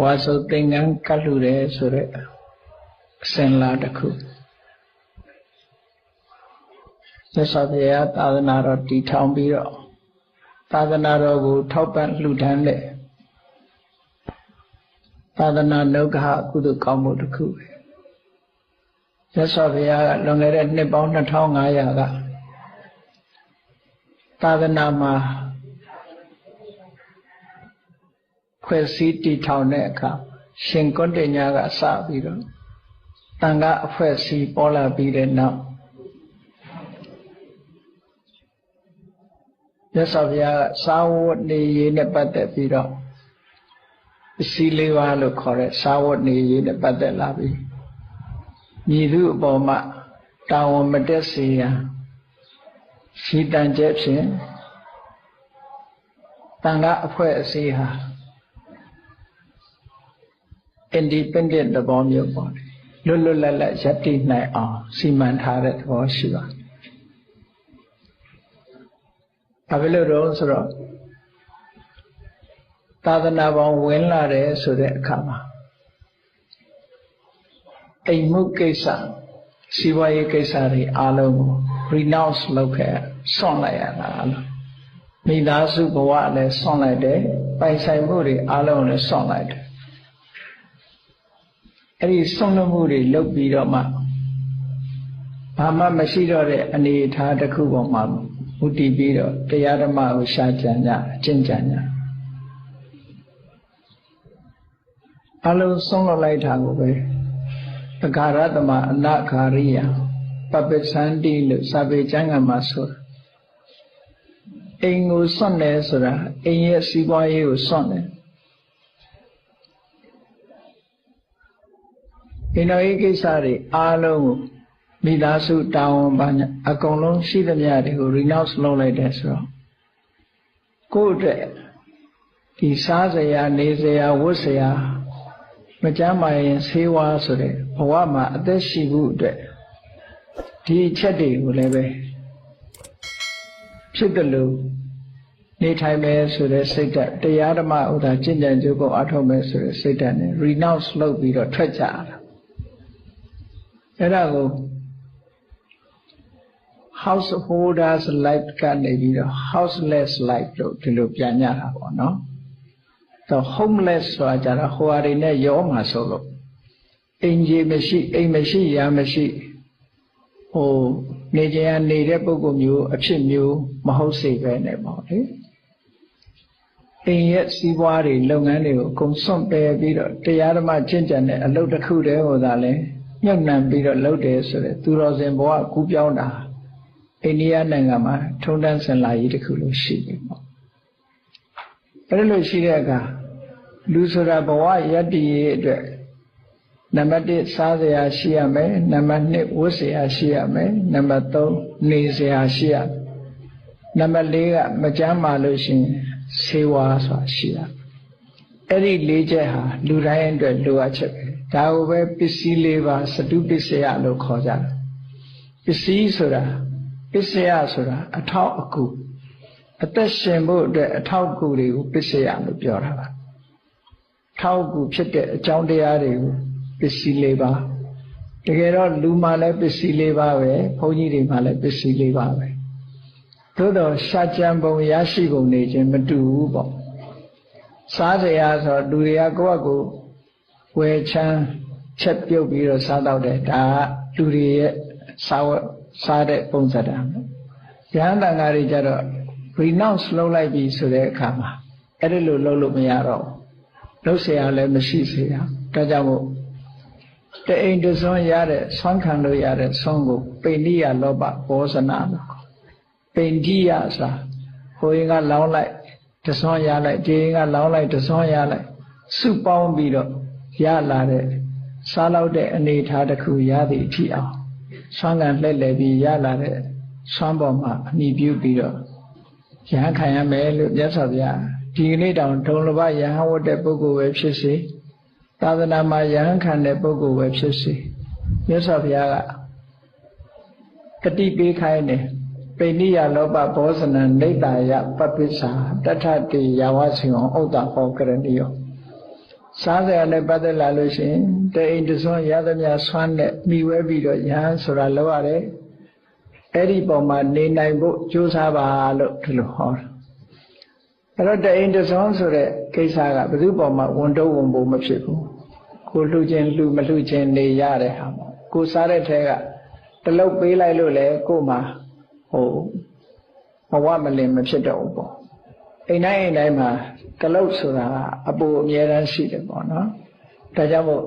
ဝါဆိုသင်္ကန်းကတ်လူတယ်ဆိုတဲ့အစဉ်လာတစ်ခုမြတ်စွာဘုရားသာသနာတော်တည်ထောင်ပြီးတော့သာသနာတော်ကိုထောက်ပံ့လှူဒန်းတဲ့သာသနာနုဂ္ဂဟကုသိုလ်ကောင်းမှုတစ်ခုပဲမြတ်စွာဘုရားကလွန်ခဲ့တဲ့နှစ်ပေါင်း2500ကသာသနာမှာဖွဲ့စည်းတည်ထောင်တဲ့အခါရှင်ကောဋ္ဌညကစပြီးတော့တန်ခါအဖွဲ့အစည်းပေါ်လာပြီးတဲ့နောက်မြတ်စွာဘုရားကစာဝတ်နေရေးနဲ့ပတ်သက်ပြီးတော့ပစ္စည်း၄ပါးလို့ခေါ်တဲ့စာဝတ်နေရေးနဲ့ပတ်သက်လာပြီးညီသူအပေါ်မှာတာဝန်မတက်စေရန်ရှိတန်ချက်ဖြင့်တန်ခါအဖွဲ့အစည်းဟာ independent သဘောမျိုးပေါ့လွတ်လွတ်လပ်လပ်ရပ်တည်နိုင်အောင်စီမံထားတဲ့သဘောရှိပါတယ်။ဘာဖြစ်လို့တော့ဆိုတော့သာသနာပေါင်းဝင်လာတယ်ဆိုတဲ့အခါမှာအိမ်မှုကိစ္စစီးပွားရေးကိစ္စတွေအားလုံးကို renounce လုပ်ခဲ့ဆွန့်လိုက်ရတာလို့မိသားစုဘဝလည်းဆွန့်လိုက်တယ်ပိုင်ဆိုင်မှုတွေအားလုံးလည်းဆွန့်လိုက်တယ်အဲ့ဒီဆွန့်လွတ်မှုတွေလုပ်ပြီးတော့မှဘာမှမရှိတော့တဲ့အနေအထားတစ်ခုပေါ်မှာမူတည်ပြီးတော့တရားဓမ္မကိုရှားကြံကြအကျင့်ကြံကြအလုံးဆုံးလွတ်လိုက်တာကိုပဲအဂါရသမအနဂါရိယပပ္ပစန္တိလို့စာပေကျမ်းဂန်မှာဆိုတာအိမ်ကိုစွန့်တယ်ဆိုတာအိမ်ရဲ့စီးပွားရေးကိုစွန့်တယ်အိမ်တော်ရေးကိစ္စတွေအားလုံးကိုမိသားစုတာဝန်ပါအကုန်လုံးရှိသမျှတွေကို renounce လုပ်လိုက်တယ်ဆိုတော့ကိုယ့်အတွက်ဒီစားစရာနေစရာဝတ်စရာမကြမ်းမာရင်ဆေးဝါးဆိုတဲ့ဘဝမှာအသက်ရှိဖို့အတွက်ဒီအချက်တွေကိုလည်းပဲဖြစ်တယ်လို့နေထိုင်မယ်ဆိုတဲ့စိတ်ဓာတ်တရားဓမ္မဥဒ္ဒါကျင့်ကြံကြိုးကိုအထောက်မယ်ဆိုတဲ့စိတ်ဓာတ်နဲ့ renounce လုပ်ပြီးတော့ထွက်ကြတာအဲ့ဒါကို householders life ကနေပြီးတော့ houseless life လို့ဒီလိုပြန်ညတာပေါ့နော်တော့ homeless ဆိုတာကြတော့ဟိုဟာတွေနဲ့ရောမှာဆိုလို့အိမ်ကြီးမရှိအိမ်မရှိရာမရှိဟိုနေကြရနေတဲ့ပုဂ္ဂိုလ်မျိုးအဖြစ်မျိုးမဟုတ်စေပဲနဲ့ပေါ့လေအိမ်ရဲ့စီးပွားတွေလုပ်ငန်းတွေကိုအကုန်စွန့်ပယ်ပြီးတော့တရားဓမ္မကျင့်ကြံတဲ့အလုပ်တစ်ခုတည်းဟိုသာလဲညှို့နှံပြီးတော့လုပ်တယ်ဆိုတဲ့သူတော်စင်ဘဝကူးပြောင်းတာအိန္ဒိယနိုင်ငံမှာထုံတန်းစင်လာရေးတစ်ခုလို့ရှိပြီပေါ့အဲ့လိုရှိတဲ့အခါလူဆိုတာဘဝယတ္တိရဲ့အတွက်နံပါတ်1စားစရာရှိရမယ်နံပါတ်2ဝတ်စရာရှိရမယ်နံပါတ်3နေစရာရှိရမယ်နံပါတ်4ကမကြမ်းမာလို့ရှိရင်ဆေးဝါးဆိုတာရှိရအဲ့ဒီ၄ချက်ဟာလူတိုင်းအတွက်လိုအပ်ချက်ပဲဒါကိုပဲပစ္စည်း၄ပါးစတုပစ္စယလို့ခေါ်ကြတယ်ပစ္စည်းဆိုတာပစ္စယဆိုတာအထောက်အကူအသက်ရှင်ဖို့အတွက်အထောက်အကူတွေကိုပစ္စယလို့ပြောတာပါထောက်အကူဖြစ်တဲ့အကြောင်းတရားတွေကိုပစ္စည်း၄ပါးတကယ်တော့လူမှလည်းပစ္စည်း၄ပါးပဲဘုန်းကြီးတွေမှလည်းပစ္စည်း၄ပါးပဲသို့တော့ရှားကြံပုံရရှိပုံနေခြင်းမတူဘူးပေါ့စားစရာဆိုလူတွေကကိုယ့်အကူဝယ်ချမ်းချက်ပြုတ်ပြီးတော့စားတော့တယ်ဒါကလူတွေရဲ့စားတဲ့ပုံစံတာရဟန်းတန်ဃာတွေကြတော့ renounce လုပ်လိုက်ပြီဆိုတဲ့အခါမှာအဲ့ဒီလိုလုပ်လို့မရတော့လုပ်เสียရလည်းမရှိစေရဒါကြောင့်မို့တအိမ်တစွန်းရတဲ့ဆွမ်းခံလို့ရတဲ့ဆွမ်းကိုပိဋိယလောဘဘောဇနာလို့ပိဋိယဆိုတာဟိုရင်ကလောင်းလိုက်တစွန်းရလိုက်ဒီရင်ကလောင်းလိုက်တစွန်းရလိုက်စုပေါင်းပြီးတော့ရလာတဲ့စားလောက်တဲ့အနေထားတစ်ခုရသည့်အထိအောင်ဆွမ်းခံလှည့်လည်ပြီးရလာတဲ့ဆွမ်းပေါ်မှာအမိပြုပြီးတော့ရဟန်းခံရမယ်လို့မြတ်စွာဘုရားဒီကနေ့တောင်ဒုံလဘရဟန်းဝတ်တဲ့ပုဂ္ဂိုလ်ပဲဖြစ်စေသာသနာမှာရဟန်းခံတဲ့ပုဂ္ဂိုလ်ပဲဖြစ်စေမြတ်စွာဘုရားကတတိပေးခိုင်းတယ်ပိဋိယလောဘဘောဇနံနေတ္တာယပပ္ပိစ္ဆာတထတိယာဝစီဝံဥဒ္ဒဟောကရဏိယော စားစရာနဲ့ပတ်သက်လာလို့ရှိရင်တအိမ်တစွန်းရသမျှဆွမ်းနဲ့မိဝဲပြီးတော့ယဟန်ဆိုတာလောက်ရတယ်အဲ့ဒီပုံမှာနေနိုင်ဖို့ကြိုးစားပါလို့ဒီလိုဟောတာအဲ့တော့တအိမ်တစွန်းဆိုတဲ့ကိစ္စကဘယ်သူပုံမှာဝန်တော့ဝန်ဖို့မဖြစ်ဘူးကိုလှူခြင်းလှူမလှူခြင်းနေရတဲ့ဟာပေါ့ကိုစားတဲ့ထဲကတလုတ်ပေးလိုက်လို့လေကို့မှာဟိုဘဝမလင်မဖြစ်တော့ဘူးပေါ့အိမ်တိုင်းမှာကလုတ်ဆိုတာအပူအမြဲတမ်းရှိတယ်ပေါ့နော်ဒါကြောင့်မို့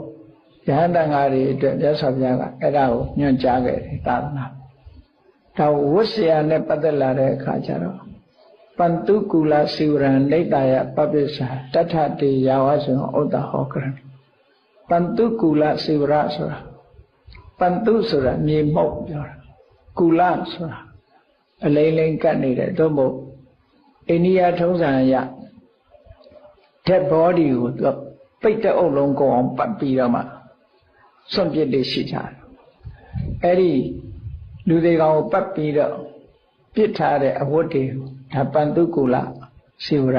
ယဟန်တန်ဃာတွေအတွက်မြတ်စွာဘုရားကအဲ့ဒါကိုညွှန်ကြားခဲ့တယ်သာသနာဒါဝတ်ဆရာနဲ့ပတ်သက်လာတဲ့အခါကျတော့ပန္တုကူလစီဝရံနေတယပပိစ္ဆာတထတေယာဝဆိုဥဒ္ဒဟောကရံပန္တုကူလစီဝရဆိုတာပန္တုဆိုတာမြေမှုတ်ပြောတာကူလဆိုတာအလိမ့်လိမ့်ကတ်နေတဲ့တို့မို့အိန္ဒိယထုံးစံအရdead body ကိုသူပိတ်တဲ့အုပ်လုံးကုန်အောင်ပတ်ပြီးတော့မှစွန့်ပစ်လေးရှိကြတယ်အဲ့ဒီလူတွေကောင်ကိုပတ်ပြီးတော့ပစ်ထားတဲ့အဝတ်တွေဒါပန္တုကူလစီဝရ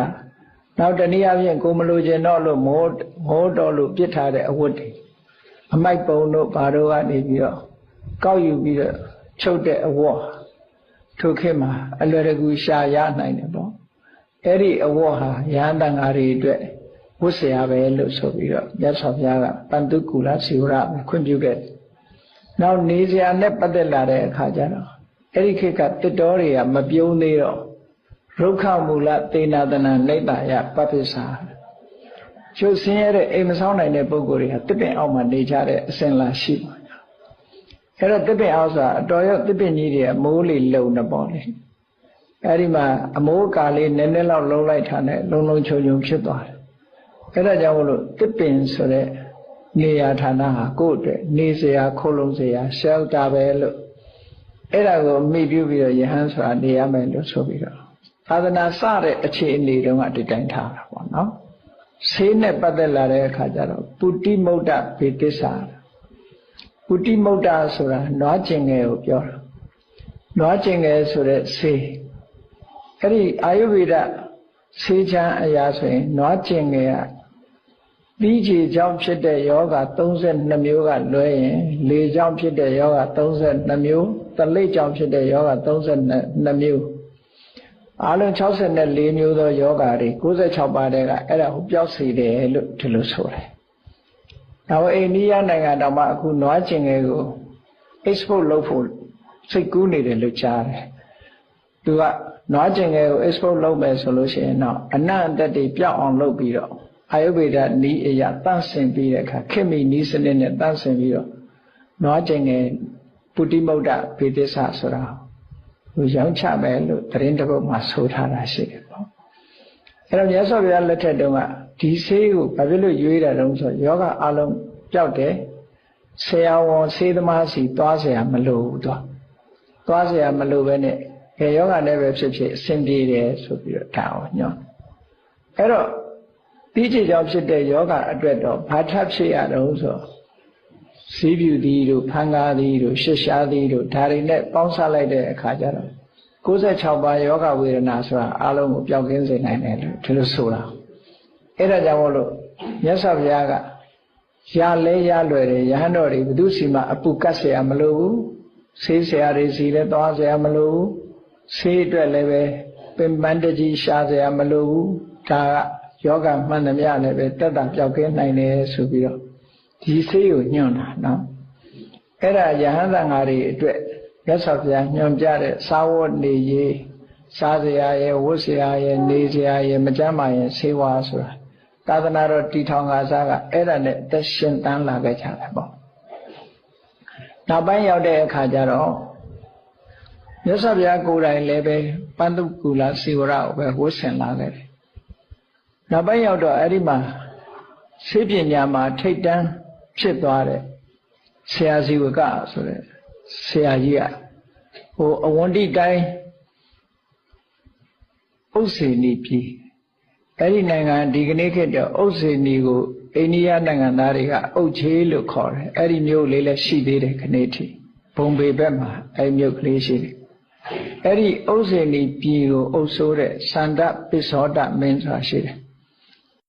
နောက်တနည်းအားဖြင့်ကိုမလိုချင်တော့လို့မောတော်လို့ပစ်ထားတဲ့အဝတ်တွေအမိုက်ပုံတို့ဘာတို့ကနေပြီးတော့ကောက်ယူပြီးတော့ချုပ်တဲ့အဝတ်ထိုခေတ်မှာအလွယ်တကူရှာရနိုင်တယ်ပေါ့အဲ့ဒီအဝတ်ဟာယဟန်တန်ဃာတွေအတွက်ဝတ်ဆရာပဲလို့ဆိုပြီးတော့မြတ်စွာဘုရားကပန္တုကူလစီဝရခွင့်ပြုခဲ့တယ်နောက်နေစရာနဲ့ပတ်သက်လာတဲ့အခါကျတော့အဲ့ဒီခေတ်ကတစ်တော်တွေကမပြုံးသေးတော့ရုက္ခမူလသေနာတနာနေတယပပိစ္ဆာကျုပ်ဆင်းရဲတဲ့အိမ်မဆောင်နိုင်တဲ့ပုဂ္ဂိုလ်တွေကတစ်ပင်အောက်မှာနေကြတဲ့အစဉ်လာရှိပါအဲ့တော့တစ်ပင်အောက်ဆိုတာအတော်ရောက်တစ်ပင်ကြီးတွေအမိုးလေးလုံနေပေါ့လေအဲ့ဒီမှာအမိုးကာလေးနည်းနည်းလောက်လုံးလိုက်တာနဲ့လုံချုံဖြစ်သွားတယ်အဲ့ဒါကြောင့်မလို့တစ်ပင်ဆိုတဲ့နေရာဌာနဟာကိုယ့်အတွက်နေစရာခိုးလုံးစရာရှယ်တာပဲလို့အဲ့ဒါကိုမိပြုပြီးတော့ယဟန်ဆိုတာနေရမယ်လို့ဆိုပြီးတော့သာသနာစတဲ့အခြေအနေတုန်းကဒီတိုင်းထားတာပေါ့နော်ဆေးနဲ့ပတ်သက်လာတဲ့အခါကျတော့ပုတိမုဒ္ဒဘေတစ္ဆာပုတိမုဒ္ဒဆိုတာနွားကျင်ငယ်ကိုပြောတာနွားကျင်ငယ်ဆိုတဲ့ဆေးအဲ့ဒီအာယုဝေဒဆေးချမ်းအရာဆိုရင်နွားကျင်ငယ်ကပြီးခြေကြောင့်ဖြစ်တဲ့ယောဂ32မျိုးကလွဲရင်လေကြောင့်ဖြစ်တဲ့ယောဂ32မျိုးတလိပ်ကြောင့်ဖြစ်တဲ့ယောဂ32မျိုးအားလုံး64မျိုးသောယောဂတွေ96ပါးတဲ့ကအဲ့ဒါကိုပျောက်စေတယ်လို့ဒီလိုဆိုတယ်။နောက်အိန္ဒိယနိုင်ငံတောင်မှအခုနွားကျင်ငယ်ကို export လုပ်ဖို့စိတ်ကူးနေတယ်လို့ကြားတယ်။သူကနွားကျင်ငယ်ကို export လုပ်မယ်ဆိုလို့ရှိရင်တော့အနတ်အသက်တွေပြောက်အောင်လုပ်ပြီးတော့အာယုဗေဒနီးအရာတန့်စင်ပြီးတဲ့အခါခေတ်မီနီးစနစ်နဲ့တန့်စင်ပြီးတော့နွားကျင်ငယ်ပုတိမုဒ္ဒဘေတစ္ဆာဆိုတာကိုရောင်းချမယ်လို့သတင်းတစ်ပုဒ်မှာဆိုထားတာရှိတယ်ပေါ့အဲ့တော့မြတ်စွာဘုရားလက်ထက်တုန်းကဒီဆေးကိုဘာဖြစ်လို့ရွေးတာတုန်းဆိုယောဂအလုံးပျောက်တယ်ဆရာဝန်ဆေးသမားစီသွားเสียမလိုဘူးသွားเสียမလိုပဲနဲ့ယောဂနဲ့ပဲဖြစ်ဖြစ်အဆင်ပြေတယ်ဆိုပြီးတော့ဒါအောင်ညွှန်အဲ့တော့ပြီးကြကြောင့်ဖြစ်တဲ့ယောဂအတွက်တော့ဘာထပ်ဖြစ်ရတော့ဆိုစီးပြူသည်တို့ဖန်ကားသည်တို့ရှစ်ရှားသည်တို့ဒါတွေနဲ့ပေါင်းစပ်လိုက်တဲ့အခါကျတော့96ပါးယောဂဝေဒနာဆိုတာအလုံးကိုပျောက်ကင်းစေနိုင်တယ်လို့ဒီလိုဆိုတာအဲ့ဒါကြောင့်မို့လို့မြတ်စွာဘုရားကရလဲရလွယ်တယ်ယဟန်တော်တွေဘုသူစီမှာအပုကတ်เสียမလို့ဘူးဆေးဆရာတွေစီလည်းသွားเสียမလို့ဘူးဆေးအတွက်လည်းပဲပင်ပန်းတကြီးရှားเสียမလို့ဘူးဒါကယောဂမှန်သမျှလည်းပဲတက်တာပျောက်ကင်းနိုင်တယ်ဆိုပြီးတော့ဒီဆေးကိုညွှန်တာနော်အဲ့ဒါယဟန်သံဃာတွေအတွက်မြတ်စွာဘုရားညွှန်ပြတဲ့စာဝတ်နေရေးစားစရာရဲ့ဝတ်စရာရဲ့နေစရာရဲ့မကြမ်းပါရဲ့ဆေးဝါးဆိုတာသာသနာတော်တီထောင်ကစားကအဲ့ဒါနဲ့သက်ရှင်တန်းလာခဲ့ကြတယ်ပေါ့နောက်ပိုင်းရောက်တဲ့အခါကျတော့မြတ်စွာဘုရားကိုယ်တိုင်လည်းပဲပန္တုကူလစီဝရကိုပဲဝတ်ဆင်လာခဲ့တယ်နောက်ပိုင်းရောက်တော့အဲ့ဒီမှာဆေးပညာမှာထိတ်တန်းဖြစ်သွားတဲ့ဆရာဇီဝကဆိုတဲ့ဆရာကြီးကဟိုအဝန္တိတိုင်းဥစ္စေနီပြည်အဲ့ဒီနိုင်ငံဒီကနေ့ခေတ်တော့ဥစ္စေနီကိုအိန္ဒိယနိုင်ငံသားတွေကအုတ်ချေးလို့ခေါ်တယ်အဲ့ဒီမြို့လေးလည်းရှိသေးတယ်ခနေ့ထိဘုံဘေဘက်မှာအဲ့မြို့ကလေးရှိတယ်အဲ့ဒီဥစ္စေနီပြည်ကိုအုပ်စိုးတဲ့စန္ဒပိစ္ဆောဒမင်းဆိုတာရှိတယ်